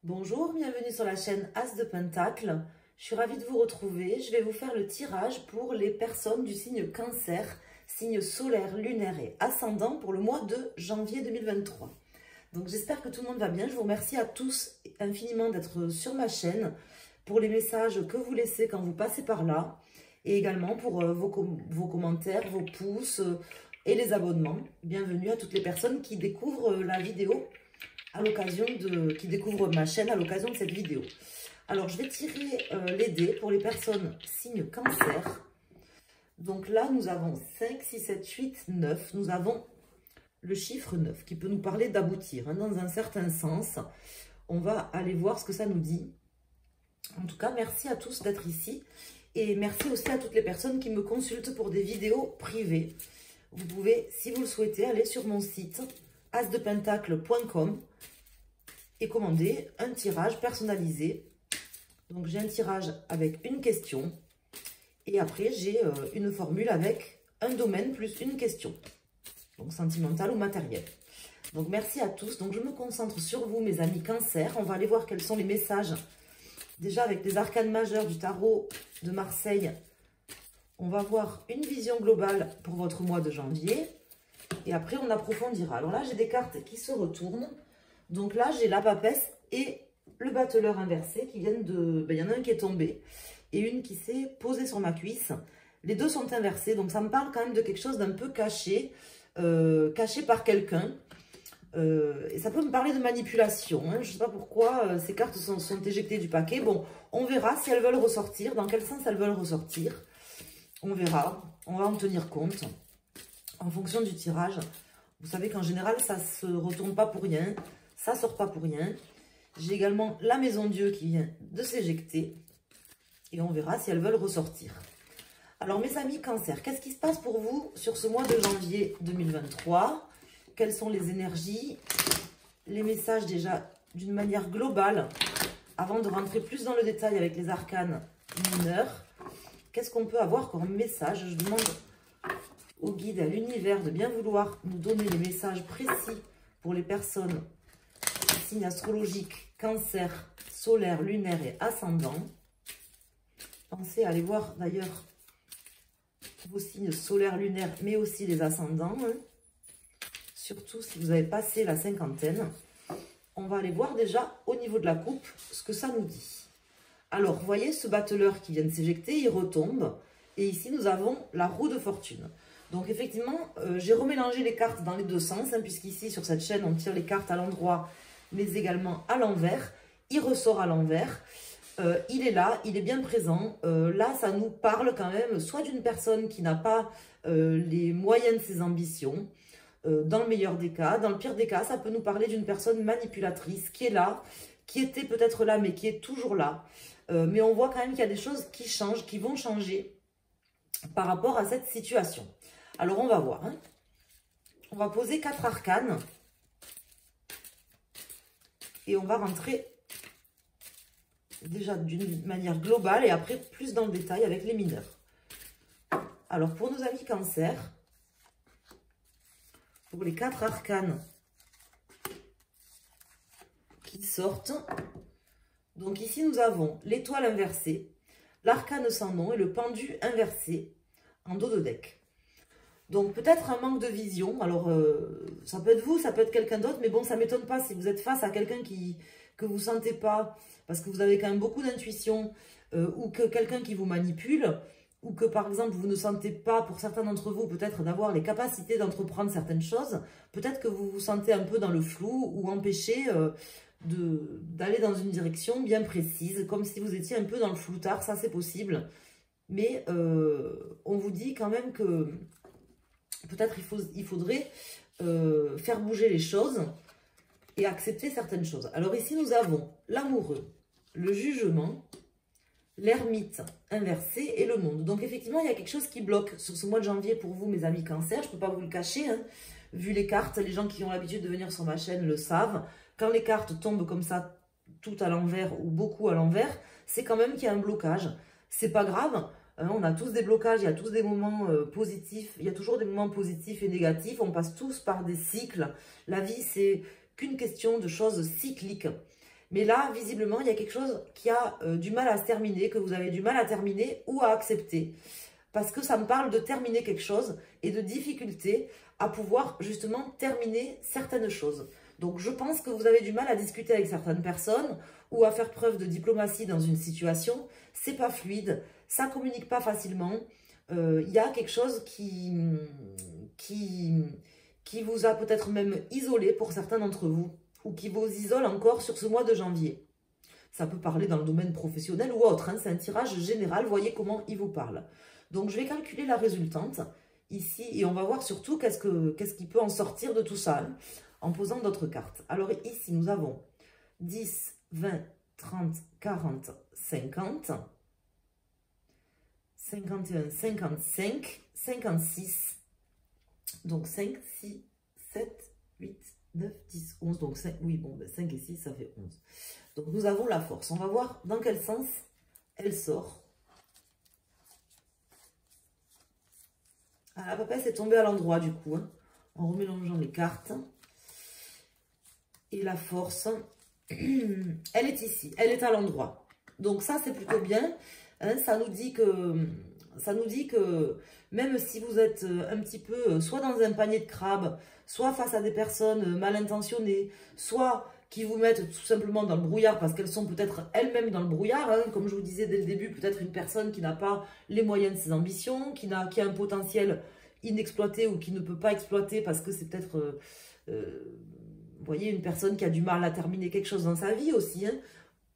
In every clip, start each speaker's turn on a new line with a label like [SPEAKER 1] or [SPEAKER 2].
[SPEAKER 1] Bonjour, bienvenue sur la chaîne As de Pentacle. Je suis ravie de vous retrouver. Je vais vous faire le tirage pour les personnes du signe Cancer, signe solaire, lunaire et ascendant pour le mois de janvier 2023. Donc j'espère que tout le monde va bien. Je vous remercie à tous infiniment d'être sur ma chaîne, pour les messages que vous laissez quand vous passez par là, et également pour vos commentaires, vos pouces et les abonnements. Bienvenue à toutes les personnes qui découvrent la vidéo à l'occasion qui découvrent ma chaîne à l'occasion de cette vidéo. Alors, je vais tirer les dés pour les personnes signe Cancer. Donc là, nous avons 5, 6, 7, 8, 9. Nous avons le chiffre 9 qui peut nous parler d'aboutir, hein, dans un certain sens. On va aller voir ce que ça nous dit. En tout cas, merci à tous d'être ici. Et merci aussi à toutes les personnes qui me consultent pour des vidéos privées. Vous pouvez, si vous le souhaitez, aller sur mon site asdepentacle.com et commander un tirage personnalisé. Donc j'ai un tirage avec une question et après j'ai une formule avec un domaine plus une question, donc sentimentale ou matérielle. Donc merci à tous. Donc je me concentre sur vous, mes amis Cancer. On va aller voir quels sont les messages. Déjà avec les arcanes majeurs du tarot de Marseille, on va voir une vision globale pour votre mois de janvier. Et après, on approfondira. Alors là, j'ai des cartes qui se retournent. Donc là, j'ai la papesse et le battleur inversé qui viennent de... Ben, il y en a un qui est tombé et une qui s'est posée sur ma cuisse. Les deux sont inversés. Donc ça me parle quand même de quelque chose d'un peu caché, caché par quelqu'un. Et ça peut me parler de manipulation. Hein. Je ne sais pas pourquoi ces cartes sont éjectées du paquet. Bon, on verra si elles veulent ressortir. Dans quel sens elles veulent ressortir. On verra. On va en tenir compte en fonction du tirage. Vous savez qu'en général, ça ne se retourne pas pour rien. Ça ne sort pas pour rien. J'ai également la maison Dieu qui vient de s'éjecter. Et on verra si elles veulent ressortir. Alors, mes amis Cancer, qu'est-ce qui se passe pour vous sur ce mois de janvier 2023 ? Quelles sont les énergies, les messages déjà d'une manière globale, avant de rentrer plus dans le détail avec les arcanes mineurs. Qu'est-ce qu'on peut avoir comme message? Je demande au guide, à l'univers, de bien vouloir nous donner les messages précis pour les personnes signes astrologiques, Cancer, solaire, lunaire et ascendant. Pensez à aller voir d'ailleurs vos signes solaires, lunaires, mais aussi les ascendants. Hein. Surtout si vous avez passé la cinquantaine. On va aller voir déjà au niveau de la coupe ce que ça nous dit. Alors, vous voyez ce battleur qui vient de s'éjecter, il retombe. Et ici, nous avons la roue de fortune. Donc, effectivement, j'ai remélangé les cartes dans les deux sens, hein, puisqu'ici, sur cette chaîne, on tire les cartes à l'endroit, mais également à l'envers. Il ressort à l'envers. Il est là, il est bien présent. Là, ça nous parle quand même soit d'une personne qui n'a pas les moyens de ses ambitions, dans le meilleur des cas. Dans le pire des cas, ça peut nous parler d'une personne manipulatrice qui est là, qui était peut-être là, mais qui est toujours là. Mais on voit quand même qu'il y a des choses qui changent, qui vont changer par rapport à cette situation. Alors, on va voir. Hein. On va poser 4 arcanes. Et on va rentrer déjà d'une manière globale et après plus dans le détail avec les mineurs. Alors, pour nos amis Cancer, pour les 4 arcanes qui sortent, donc ici nous avons l'étoile inversée, l'arcane sans nom et le pendu inversé en dos de deck. Donc peut-être un manque de vision. Alors ça peut être vous, ça peut être quelqu'un d'autre, mais bon, ça ne m'étonne pas si vous êtes face à quelqu'un que vous ne sentez pas, parce que vous avez quand même beaucoup d'intuition, ou que quelqu'un qui vous manipule, ou que par exemple vous ne sentez pas, pour certains d'entre vous, peut-être d'avoir les capacités d'entreprendre certaines choses, peut-être que vous vous sentez un peu dans le flou ou empêché d'aller dans une direction bien précise, comme si vous étiez un peu dans le floutard. Ça c'est possible, mais on vous dit quand même que peut-être il faudrait faire bouger les choses et accepter certaines choses. Alors ici nous avons l'amoureux, le jugement, l'ermite inversé et le monde. Donc effectivement, il y a quelque chose qui bloque sur ce mois de janvier pour vous, mes amis Cancer. Je ne peux pas vous le cacher, hein. Vu les cartes, les gens qui ont l'habitude de venir sur ma chaîne le savent. Quand les cartes tombent comme ça, tout à l'envers ou beaucoup à l'envers, c'est quand même qu'il y a un blocage. C'est pas grave, hein, on a tous des blocages, il y a tous des moments positifs. Il y a toujours des moments positifs et négatifs. On passe tous par des cycles. La vie, c'est qu'une question de choses cycliques. Mais là, visiblement, il y a quelque chose qui a du mal à se terminer, que vous avez du mal à terminer ou à accepter. Parce que ça me parle de terminer quelque chose et de difficulté à pouvoir justement terminer certaines choses. Donc je pense que vous avez du mal à discuter avec certaines personnes ou à faire preuve de diplomatie dans une situation. C'est pas fluide, ça communique pas facilement. Il y a quelque chose qui vous a peut-être même isolé pour certains d'entre vous, ou qui vous isole encore sur ce mois de janvier. Ça peut parler dans le domaine professionnel ou autre, hein, c'est un tirage général, voyez comment il vous parle. Donc je vais calculer la résultante ici, et on va voir surtout qu'est-ce qui peut en sortir de tout ça, hein, en posant d'autres cartes. Alors ici, nous avons 10, 20, 30, 40, 50, 51, 55, 56, donc 5, 6, 7, 8, 9, 10, 11, donc 5, oui, bon, 5 et 6, ça fait 11. Donc nous avons la force. On va voir dans quel sens elle sort. Ah, la papesse est tombée à l'endroit du coup, hein, en remélangeant les cartes. Et la force, elle est ici, elle est à l'endroit. Donc ça, c'est plutôt bien. Hein, ça nous dit que même si vous êtes un petit peu soit dans un panier de crabes, soit face à des personnes mal intentionnées, soit qui vous mettent tout simplement dans le brouillard parce qu'elles sont peut-être elles-mêmes dans le brouillard, hein, comme je vous disais dès le début, peut-être une personne qui n'a pas les moyens de ses ambitions, qui a un potentiel inexploité ou qui ne peut pas exploiter parce que c'est peut-être, vous voyez, une personne qui a du mal à terminer quelque chose dans sa vie aussi, hein.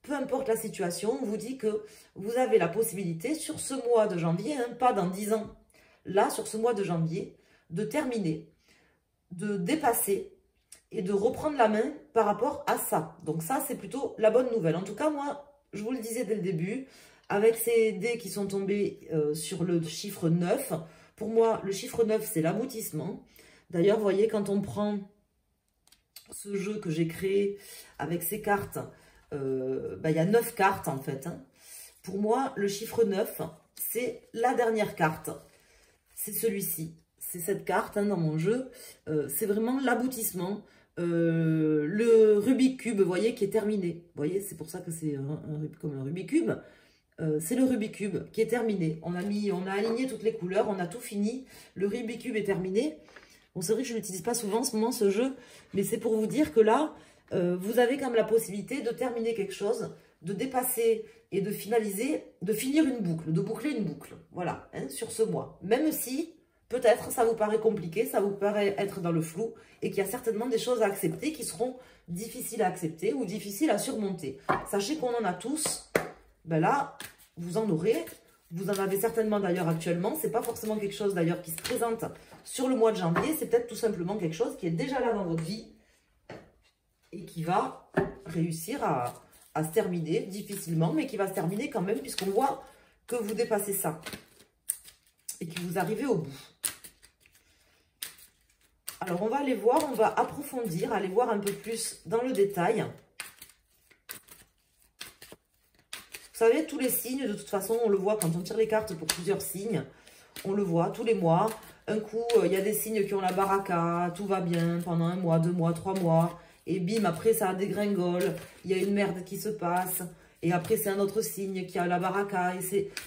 [SPEAKER 1] Peu importe la situation, on vous dit que vous avez la possibilité sur ce mois de janvier, hein, pas dans 10 ans, là, sur ce mois de janvier, de terminer, de dépasser et de reprendre la main par rapport à ça. Donc ça, c'est plutôt la bonne nouvelle. En tout cas, moi, je vous le disais dès le début, avec ces dés qui sont tombés sur le chiffre 9, pour moi, le chiffre 9, c'est l'aboutissement. D'ailleurs, vous voyez, quand on prend ce jeu que j'ai créé avec ces cartes, il y a 9 cartes en fait. Hein. Pour moi, le chiffre 9, c'est la dernière carte. C'est celui-ci. C'est cette carte hein, dans mon jeu. C'est vraiment l'aboutissement. Le Rubik's Cube, vous voyez, qui est terminé. Vous voyez, c'est pour ça que c'est comme un Rubik's Cube. C'est le Rubik's Cube qui est terminé. On a aligné toutes les couleurs, on a tout fini. Le Rubik's Cube est terminé. Bon, c'est vrai que je ne l'utilise pas souvent en ce moment, ce jeu. Mais c'est pour vous dire que là, vous avez quand même la possibilité de terminer quelque chose, de dépasser et de finaliser, de finir une boucle, de boucler une boucle. Voilà, hein, sur ce mois. Même si, peut-être, ça vous paraît compliqué, ça vous paraît être dans le flou et qu'il y a certainement des choses à accepter qui seront difficiles à accepter ou difficiles à surmonter. Sachez qu'on en a tous. Ben là, vous en aurez. Vous en avez certainement d'ailleurs actuellement. C'est pas forcément quelque chose d'ailleurs qui se présente sur le mois de janvier. C'est peut-être tout simplement quelque chose qui est déjà là dans votre vie et qui va réussir à se terminer difficilement, mais qui va se terminer quand même, puisqu'on voit que vous dépassez ça et que vous arrivez au bout. Alors, on va aller voir, on va approfondir, aller voir un peu plus dans le détail. Vous savez, tous les signes, de toute façon, on le voit quand on tire les cartes pour plusieurs signes. On le voit tous les mois. Un coup, il y a des signes qui ont la baraka, tout va bien pendant 1 mois, 2 mois, 3 mois. Et bim, après ça dégringole, il y a une merde qui se passe. Et après, c'est un autre signe qui a la baraka.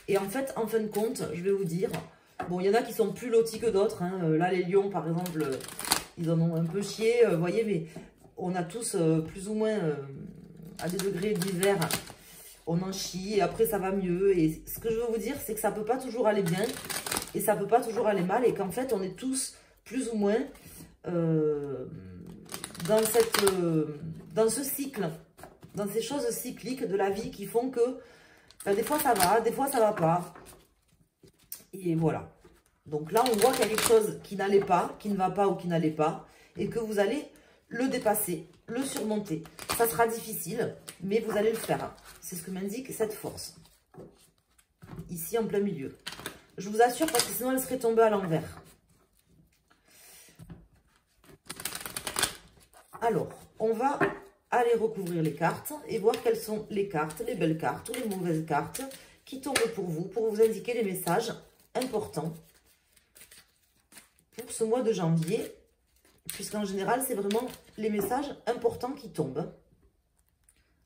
[SPEAKER 1] Et en fait, en fin de compte, je vais vous dire, bon, il y en a qui sont plus lotis que d'autres. Hein. Là, les lions, par exemple, ils en ont un peu chié. Vous voyez, mais on a tous plus ou moins, à des degrés divers, on en chie. Et après, ça va mieux. Et ce que je veux vous dire, c'est que ça ne peut pas toujours aller bien. Et ça ne peut pas toujours aller mal. Et qu'en fait, on est tous plus ou moins... dans ce cycle, dans ces choses cycliques de la vie qui font que des fois ça va, des fois ça va pas. Et voilà. Donc là, on voit qu'il y a quelque chose qui n'allait pas, qui ne va pas ou qui n'allait pas, et que vous allez le dépasser, le surmonter. Ça sera difficile, mais vous allez le faire. C'est ce que m'indique cette force. Ici, en plein milieu. Je vous assure, parce que sinon elle serait tombée à l'envers. Alors, on va aller recouvrir les cartes et voir quelles sont les cartes, les belles cartes ou les mauvaises cartes qui tombent pour vous indiquer les messages importants pour ce mois de janvier, puisqu'en général, c'est vraiment les messages importants qui tombent.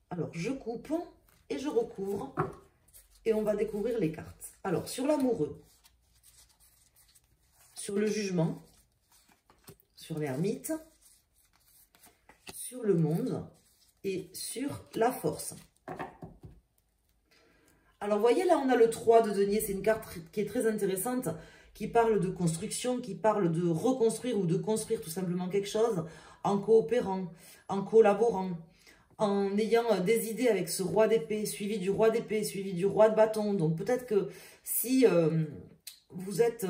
[SPEAKER 1] Alors, je coupe et je recouvre. Et on va découvrir les cartes. Alors, sur l'amoureux, sur le jugement, sur l'ermite, sur le monde et sur la force. Alors, vous voyez, là, on a le 3 de denier. C'est une carte qui est très intéressante, qui parle de construction, qui parle de reconstruire ou de construire tout simplement quelque chose en coopérant, en collaborant, en ayant des idées avec ce roi d'épée, suivi du roi d'épée, suivi du roi de bâton. Donc, peut-être que si vous êtes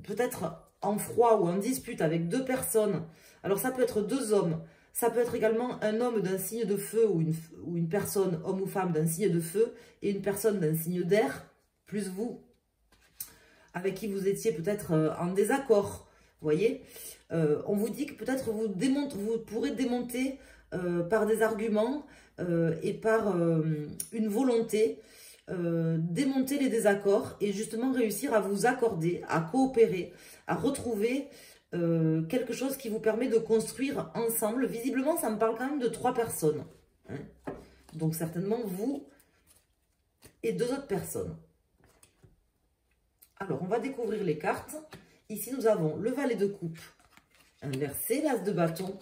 [SPEAKER 1] peut-être en froid ou en dispute avec deux personnes, alors ça peut être deux hommes, ça peut être également un homme d'un signe de feu ou une personne, homme ou femme, d'un signe de feu et une personne d'un signe d'air, plus vous, avec qui vous étiez peut-être en désaccord. Vous voyez, on vous dit que peut-être vous pourrez démonter par des arguments et par une volonté, démonter les désaccords et justement réussir à vous accorder, à coopérer, à retrouver quelque chose qui vous permet de construire ensemble. Visiblement, ça me parle quand même de 3 personnes. Hein. Donc, certainement, vous et 2 autres personnes. Alors, on va découvrir les cartes. Ici, nous avons le valet de coupe inversé, l'as de bâton,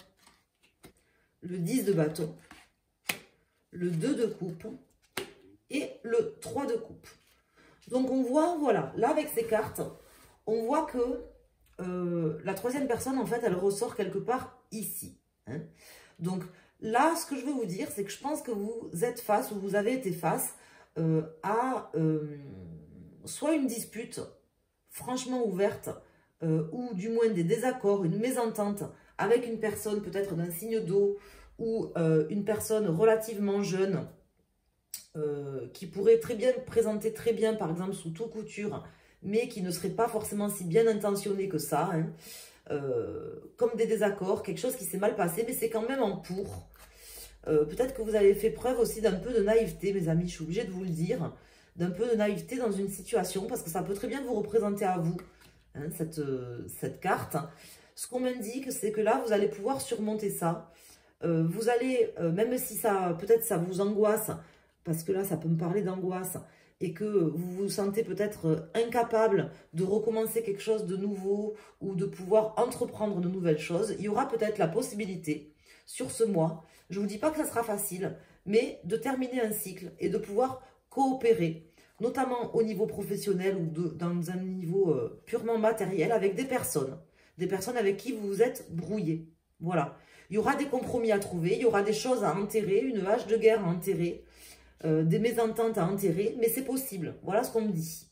[SPEAKER 1] le 10 de bâton, le 2 de coupe et le 3 de coupe. Donc, on voit, voilà, là, avec ces cartes, on voit que la troisième personne, en fait, elle ressort quelque part ici. Hein. Donc, là, ce que je veux vous dire, c'est que je pense que vous êtes face, ou vous avez été face à soit une dispute franchement ouverte, ou du moins des désaccords, une mésentente avec une personne peut-être d'un signe d'eau, ou une personne relativement jeune, qui pourrait très bien présenter très bien, par exemple, sous toute couture, mais qui ne serait pas forcément si bien intentionné que ça, hein, comme des désaccords, quelque chose qui s'est mal passé, mais c'est quand même en cours. Peut-être que vous avez fait preuve aussi d'un peu de naïveté, mes amis, je suis obligée de vous le dire, d'un peu de naïveté dans une situation, parce que ça peut très bien vous représenter à vous, hein, cette carte. Ce qu'on m'indique, c'est que là, vous allez pouvoir surmonter ça. Vous allez, même si ça, peut-être ça vous angoisse, parce que là, ça peut me parler d'angoisse, et que vous vous sentez peut-être incapable de recommencer quelque chose de nouveau ou de pouvoir entreprendre de nouvelles choses, il y aura peut-être la possibilité, sur ce mois, je ne vous dis pas que ça sera facile, mais de terminer un cycle et de pouvoir coopérer, notamment au niveau professionnel ou dans un niveau purement matériel avec des personnes avec qui vous vous êtes brouillé. Voilà. Il y aura des compromis à trouver, il y aura des choses à enterrer, une hache de guerre à enterrer, des mésententes à enterrer, mais c'est possible. Voilà ce qu'on me dit.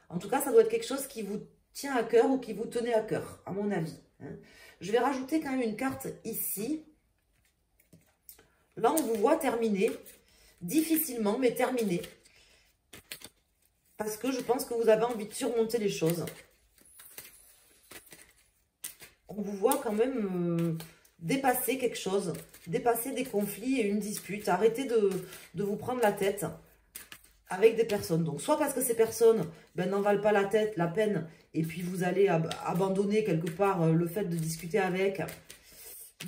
[SPEAKER 1] En tout cas, ça doit être quelque chose qui vous tient à cœur ou qui vous tenait à cœur, à mon avis. Hein. Je vais rajouter quand même une carte ici. Là, on vous voit terminer, difficilement, mais terminer. Parce que je pense que vous avez envie de surmonter les choses. On vous voit quand même dépasser quelque chose, dépasser des conflits et une dispute. Arrêtez de vous prendre la tête avec des personnes. Donc, soit parce que ces personnes n'en valent pas la peine, et puis vous allez abandonner quelque part le fait de discuter avec.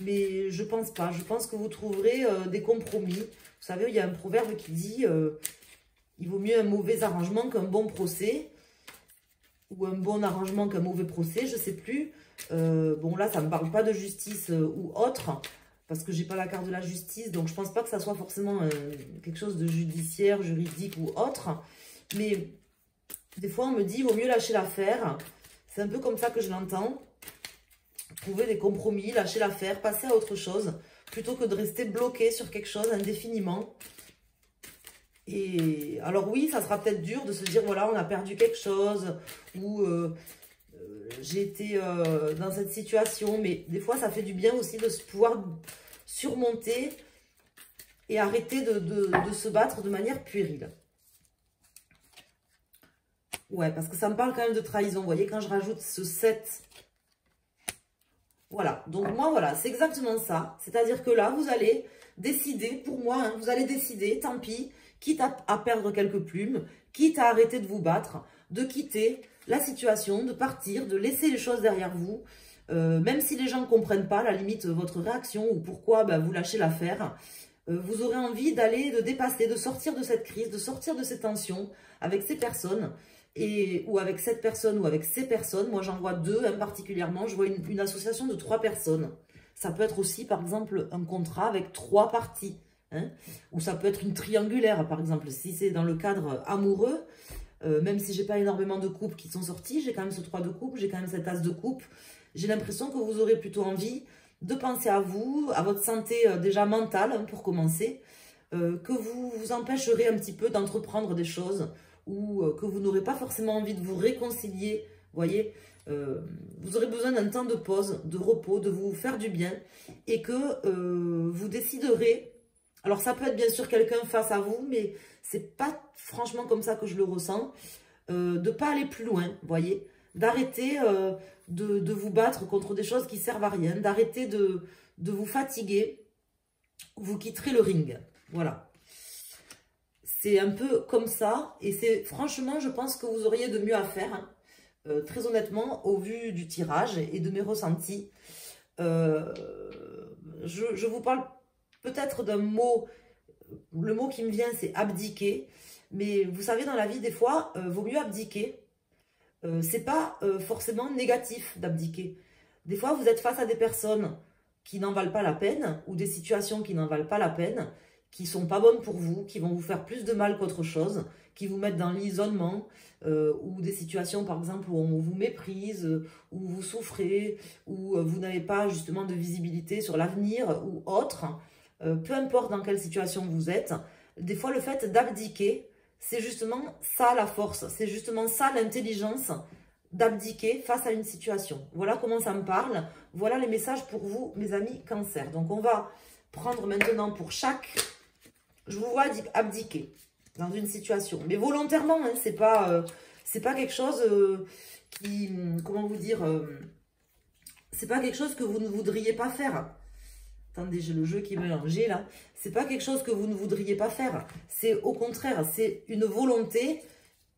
[SPEAKER 1] Mais je pense pas. Je pense que vous trouverez des compromis. Vous savez, il y a un proverbe qui dit il vaut mieux un mauvais arrangement qu'un bon procès. Ou un bon arrangement qu'un mauvais procès, je ne sais plus. Bon, là, ça ne me parle pas de justice ou autre, parce que j'ai pas la carte de la justice, donc je pense pas que ça soit forcément quelque chose de judiciaire, juridique ou autre. Mais des fois, on me dit, il vaut mieux lâcher l'affaire. C'est un peu comme ça que je l'entends. Trouver des compromis, lâcher l'affaire, passer à autre chose, plutôt que de rester bloqué sur quelque chose indéfiniment. Et alors oui, ça sera peut-être dur de se dire, voilà, on a perdu quelque chose, ou j'ai été dans cette situation, mais des fois, ça fait du bien aussi de pouvoir surmonter et arrêter de se battre de manière puérile. Ouais, parce que ça me parle quand même de trahison. Vous voyez, quand je rajoute ce 7, voilà. Donc moi, voilà, c'est exactement ça. C'est-à-dire que là, vous allez décider, pour moi, hein, vous allez décider, tant pis, quitte à perdre quelques plumes, quitte à arrêter de vous battre, de quitter la situation, de partir, de laisser les choses derrière vous, même si les gens ne comprennent pas, à la limite, votre réaction ou pourquoi vous lâchez l'affaire. vous aurez envie d'aller, de dépasser, de sortir de cette crise, de sortir de ces tensions avec ces personnes, ou avec cette personne, ou avec ces personnes. Moi, j'en vois deux, hein, particulièrement. Je vois une association de 3 personnes. Ça peut être aussi, par exemple, un contrat avec 3 parties. Hein, ou ça peut être une triangulaire, par exemple. Si c'est dans le cadre amoureux, même si j'ai pas énormément de couples qui sont sortis, j'ai quand même ce 3 de coupe, j'ai quand même cet as de coupe. J'ai l'impression que vous aurez plutôt envie de penser à vous, à votre santé déjà mentale, hein, pour commencer, que vous vous empêcherez un petit peu d'entreprendre des choses, ou que vous n'aurez pas forcément envie de vous réconcilier, voyez. Vous aurez besoin d'un temps de pause, de repos, de vous faire du bien, et que vous déciderez. Alors ça peut être bien sûr quelqu'un face à vous, mais c'est pas franchement comme ça que je le ressens, de ne pas aller plus loin, voyez, d'arrêter de vous battre contre des choses qui servent à rien, d'arrêter de vous fatiguer, vous quitterez le ring, voilà. C'est un peu comme ça, et c'est franchement, je pense que vous auriez de mieux à faire, hein, très honnêtement, au vu du tirage et de mes ressentis. Je vous parle peut-être d'un mot, le mot qui me vient c'est abdiquer, mais vous savez dans la vie des fois, vaut mieux abdiquer. C'est pas forcément négatif d'abdiquer. Des fois vous êtes face à des personnes qui n'en valent pas la peine, ou des situations qui n'en valent pas la peine, qui sont pas bonnes pour vous, qui vont vous faire plus de mal qu'autre chose, qui vous mettent dans l'isolement, ou des situations par exemple où on vous méprise, où vous souffrez, où vous n'avez pas justement de visibilité sur l'avenir ou autre. Peu importe dans quelle situation vous êtes, des fois le fait d'abdiquer, c'est justement ça la force, c'est justement ça l'intelligence d'abdiquer face à une situation. Voilà comment ça me parle, voilà les messages pour vous, mes amis Cancer. Donc on va prendre maintenant pour chaque, je vous vois abdiquer dans une situation, mais volontairement, hein, c'est pas quelque chose qui, comment vous dire, c'est pas quelque chose que vous ne voudriez pas faire. Attendez, j'ai le jeu qui est mélangé là. C'est pas quelque chose que vous ne voudriez pas faire. C'est au contraire, c'est une volonté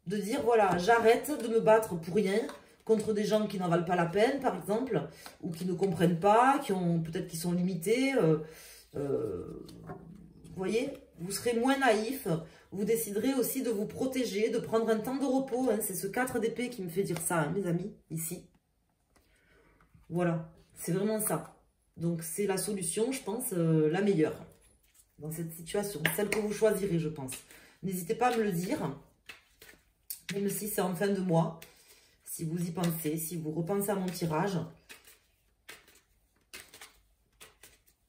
[SPEAKER 1] de dire voilà, j'arrête de me battre pour rien contre des gens qui n'en valent pas la peine, par exemple, ou qui ne comprennent pas, peut-être qui sont limités. Vous voyez, vous serez moins naïf. Vous déciderez aussi de vous protéger, de prendre un temps de repos. Hein. C'est ce 4 d'épée qui me fait dire ça, hein, mes amis, ici. Voilà, c'est vraiment ça. Donc, c'est la solution, je pense, la meilleure dans cette situation. Celle que vous choisirez, je pense. N'hésitez pas à me le dire, même si c'est en fin de mois. Si vous y pensez, si vous repensez à mon tirage.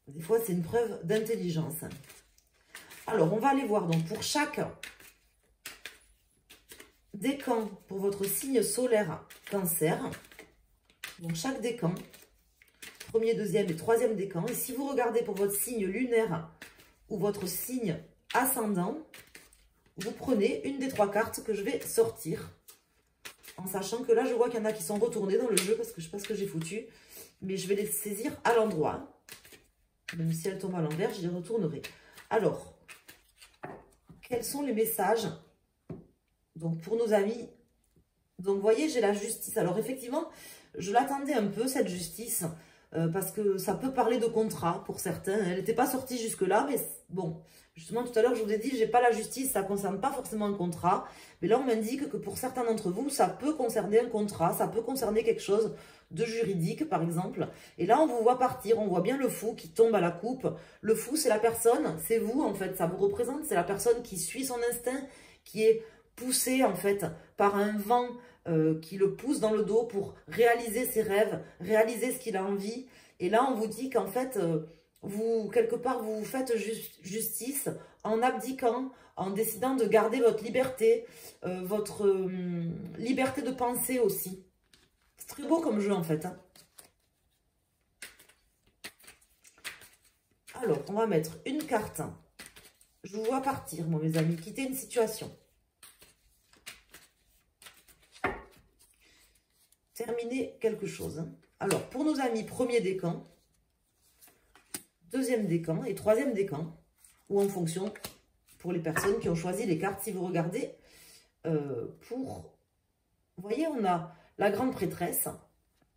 [SPEAKER 1] Des fois, c'est une preuve d'intelligence. Alors, on va aller voir. Donc, pour chaque décan, pour votre signe solaire Cancer, donc chaque décan, premier, deuxième et troisième décan. Et si vous regardez pour votre signe lunaire ou votre signe ascendant, vous prenez une des 3 cartes que je vais sortir. En sachant que là, je vois qu'il y en a qui sont retournés dans le jeu parce que je ne sais pas ce que j'ai foutu. Mais je vais les saisir à l'endroit. Même si elles tombent à l'envers, je les retournerai. Alors, quels sont les messages donc pour nos amis? Donc, vous voyez, j'ai la justice. Alors, effectivement, je l'attendais un peu, cette justice. Parce que ça peut parler de contrat pour certains. Elle n'était pas sortie jusque-là, mais bon, justement tout à l'heure je vous ai dit, j'ai pas la justice, ça ne concerne pas forcément un contrat. Mais là on m'indique que pour certains d'entre vous, ça peut concerner un contrat, ça peut concerner quelque chose de juridique par exemple. Et là on vous voit partir, on voit bien le fou qui tombe à la coupe. Le fou c'est la personne, c'est vous en fait, ça vous représente, c'est la personne qui suit son instinct, qui est poussée en fait par un vent qui le pousse dans le dos pour réaliser ses rêves, réaliser ce qu'il a envie. Et là, on vous dit qu'en fait, vous, quelque part, vous faites justice en abdiquant, en décidant de garder votre liberté, votre liberté de penser aussi. C'est très beau comme jeu, en fait. Hein. Alors, on va mettre une carte. Je vous vois partir, moi, mes amis, quitter une situation. Terminer quelque chose. Alors, pour nos amis, premier décan, deuxième décan et troisième décan, ou en fonction, pour les personnes qui ont choisi les cartes, si vous regardez, vous voyez, on a la grande prêtresse,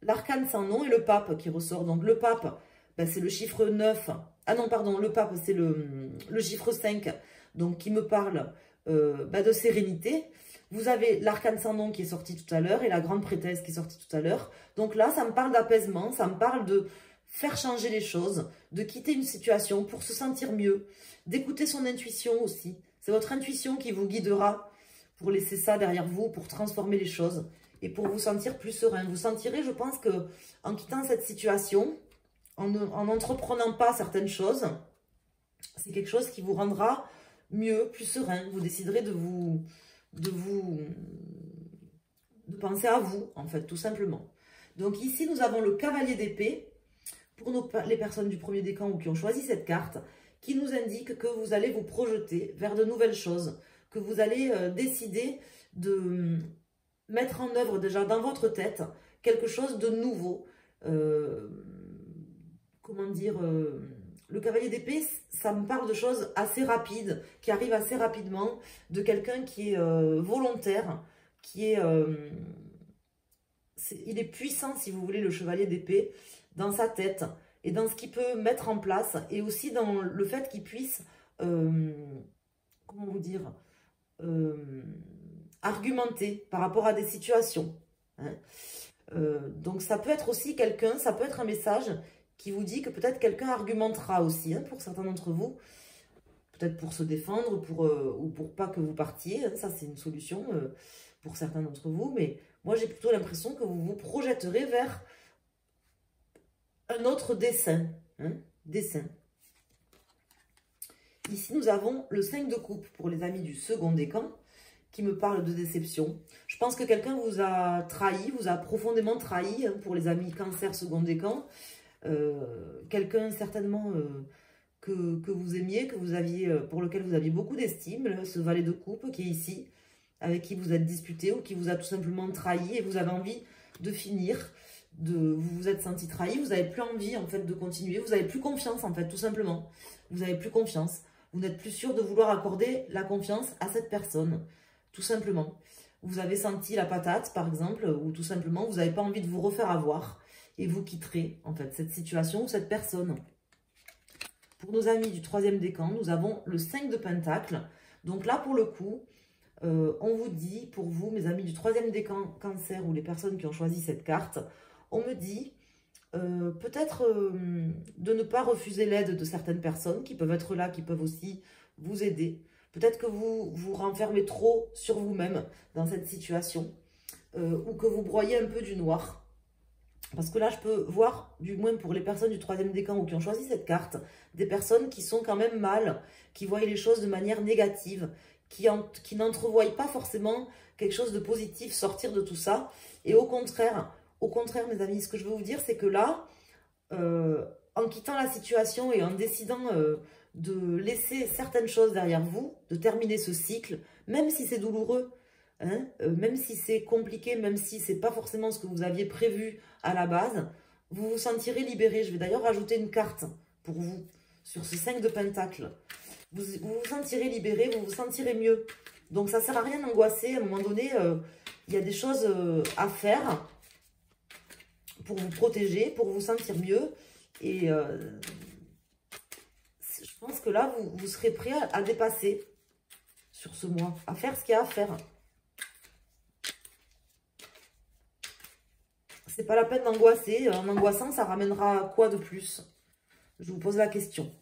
[SPEAKER 1] l'arcane sans nom et le pape qui ressort. Donc, le pape, ben, c'est le chiffre 9, Ah non, pardon, le pape, c'est le chiffre 5, donc qui me parle de sérénité. Vous avez l'arcane sans nom qui est sorti tout à l'heure et la grande prêtresse qui est sortie tout à l'heure. Donc là, ça me parle d'apaisement, ça me parle de faire changer les choses, de quitter une situation pour se sentir mieux, d'écouter son intuition aussi. C'est votre intuition qui vous guidera pour laisser ça derrière vous, pour transformer les choses et pour vous sentir plus serein. Vous sentirez, je pense, que en quittant cette situation, en n'entreprenant pas certaines choses, c'est quelque chose qui vous rendra mieux, plus serein. Vous déciderez de penser à vous, en fait, tout simplement. Donc ici, nous avons le cavalier d'épée, pour les personnes du premier décan ou qui ont choisi cette carte, qui nous indique que vous allez vous projeter vers de nouvelles choses, que vous allez décider de mettre en œuvre déjà dans votre tête quelque chose de nouveau. Comment dire, le cavalier d'épée, ça me parle de choses assez rapides, qui arrivent assez rapidement, de quelqu'un qui est volontaire, qui est... il est puissant, si vous voulez, le chevalier d'épée, dans sa tête, et dans ce qu'il peut mettre en place, et aussi dans le fait qu'il puisse, comment vous dire, argumenter par rapport à des situations. Hein. Donc ça peut être aussi quelqu'un, ça peut être un message qui vous dit que peut-être quelqu'un argumentera aussi, hein, pour certains d'entre vous, peut-être pour se défendre, ou pour pas que vous partiez, hein, ça c'est une solution pour certains d'entre vous, mais moi j'ai plutôt l'impression que vous vous projetterez vers un autre dessin, hein, dessin. Ici nous avons le 5 de coupe pour les amis du second décan, qui me parle de déception. Je pense que quelqu'un vous a trahi, vous a profondément trahi, hein, pour les amis cancer second décan. Quelqu'un certainement que vous aimiez, pour lequel vous aviez beaucoup d'estime, ce valet de coupe qui est ici, avec qui vous êtes disputé ou qui vous a tout simplement trahi et vous avez envie de finir, vous vous êtes senti trahi, vous n'avez plus envie en fait de continuer, vous n'avez plus confiance en fait tout simplement, vous n'avez plus confiance, vous n'êtes plus sûr de vouloir accorder la confiance à cette personne, tout simplement. Vous avez senti la patate par exemple, ou tout simplement vous n'avez pas envie de vous refaire avoir, et vous quitterez en fait cette situation ou cette personne. Pour nos amis du troisième décan, nous avons le 5 de Pentacle. Donc là, pour le coup, on vous dit, pour vous, mes amis du troisième décan cancer ou les personnes qui ont choisi cette carte, on me dit peut-être de ne pas refuser l'aide de certaines personnes qui peuvent être là, qui peuvent aussi vous aider. Peut-être que vous vous renfermez trop sur vous-même dans cette situation ou que vous broyez un peu du noir. Parce que là, je peux voir, du moins pour les personnes du troisième décan ou qui ont choisi cette carte, des personnes qui sont quand même mal, qui voient les choses de manière négative, qui n'entrevoient pas forcément quelque chose de positif sortir de tout ça. Et au contraire, mes amis, ce que je veux vous dire, c'est que là, en quittant la situation et en décidant de laisser certaines choses derrière vous, de terminer ce cycle, même si c'est douloureux, hein, même si c'est compliqué, même si c'est pas forcément ce que vous aviez prévu à la base, vous vous sentirez libéré. Je vais d'ailleurs rajouter une carte pour vous sur ce 5 de Pentacle. Vous vous sentirez libéré, vous vous sentirez mieux. Donc ça ne sert à rien d'angoisser. À un moment donné, il y a des choses à faire pour vous protéger, pour vous sentir mieux. Et je pense que là, vous serez prêt à dépasser sur ce mois, à faire ce qu'il y a à faire. C'est pas la peine d'angoisser. En angoissant, ça ramènera quoi de plus? Je vous pose la question.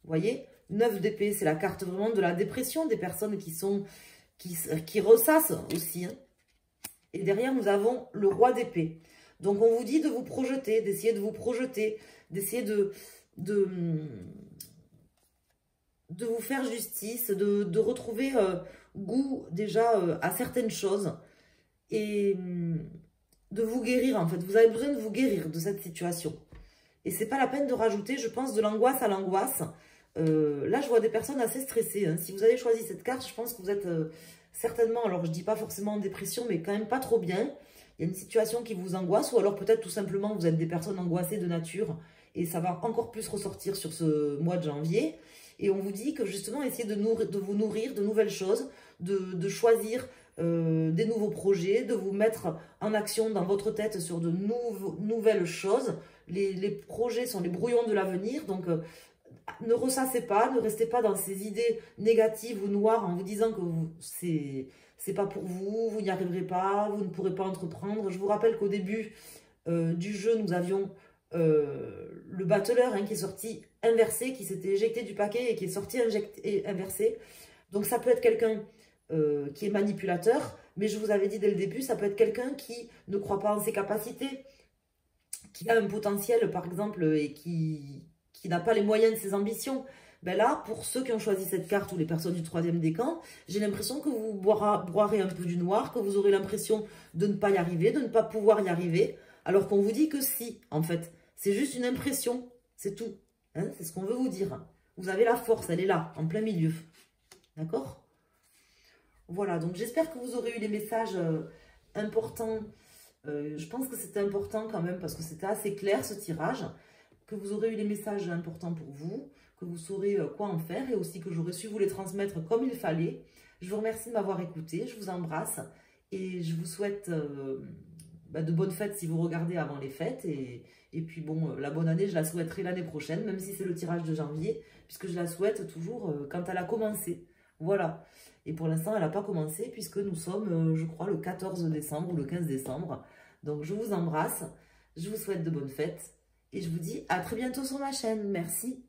[SPEAKER 1] Vous voyez, 9 d'épée, c'est la carte vraiment de la dépression des personnes qui ressassent aussi. Hein. Et derrière, nous avons le roi d'épée. Donc, on vous dit de vous projeter, d'essayer de vous projeter, d'essayer de vous faire justice, de retrouver goût déjà à certaines choses. Et de vous guérir, en fait. Vous avez besoin de vous guérir de cette situation. Et c'est pas la peine de rajouter, je pense, de l'angoisse à l'angoisse. Là, je vois des personnes assez stressées. Hein. Si vous avez choisi cette carte, je pense que vous êtes certainement, alors je dis pas forcément en dépression, mais quand même pas trop bien. Il y a une situation qui vous angoisse, ou alors peut-être tout simplement vous êtes des personnes angoissées de nature, et ça va encore plus ressortir sur ce mois de janvier. Et on vous dit que justement, essayez de vous nourrir de nouvelles choses, de choisir des nouveaux projets, de vous mettre en action dans votre tête sur de nouvelles choses. les projets sont les brouillons de l'avenir. Donc, ne ressassez pas, ne restez pas dans ces idées négatives ou noires en vous disant que c'est pas pour vous, vous n'y arriverez pas, vous ne pourrez pas entreprendre. Je vous rappelle qu'au début du jeu, nous avions le battleur qui est sorti inversé, qui s'était éjecté du paquet et qui est sorti inversé. Donc ça peut être quelqu'un qui est manipulateur, mais je vous avais dit dès le début, ça peut être quelqu'un qui ne croit pas en ses capacités, qui a un potentiel par exemple et qui n'a pas les moyens de ses ambitions. Ben là, pour ceux qui ont choisi cette carte ou les personnes du troisième décan, j'ai l'impression que vous broierez un peu du noir, que vous aurez l'impression de ne pas y arriver, de ne pas pouvoir y arriver, alors qu'on vous dit que si, en fait. C'est juste une impression, c'est tout. Hein, c'est ce qu'on veut vous dire. Vous avez la force, elle est là, en plein milieu. D'accord? Voilà, donc j'espère que vous aurez eu les messages importants. Je pense que c'était important quand même, parce que c'était assez clair ce tirage. Que vous aurez eu les messages importants pour vous, que vous saurez quoi en faire, et aussi que j'aurai su vous les transmettre comme il fallait. Je vous remercie de m'avoir écouté, je vous embrasse, et je vous souhaite de bonnes fêtes si vous regardez avant les fêtes, et puis bon, la bonne année, je la souhaiterai l'année prochaine, même si c'est le tirage de janvier, puisque je la souhaite toujours quand elle a commencé. Voilà. Et pour l'instant, elle n'a pas commencé, puisque nous sommes, je crois, le 14 décembre ou le 15 décembre. Donc, je vous embrasse, je vous souhaite de bonnes fêtes, et je vous dis à très bientôt sur ma chaîne. Merci.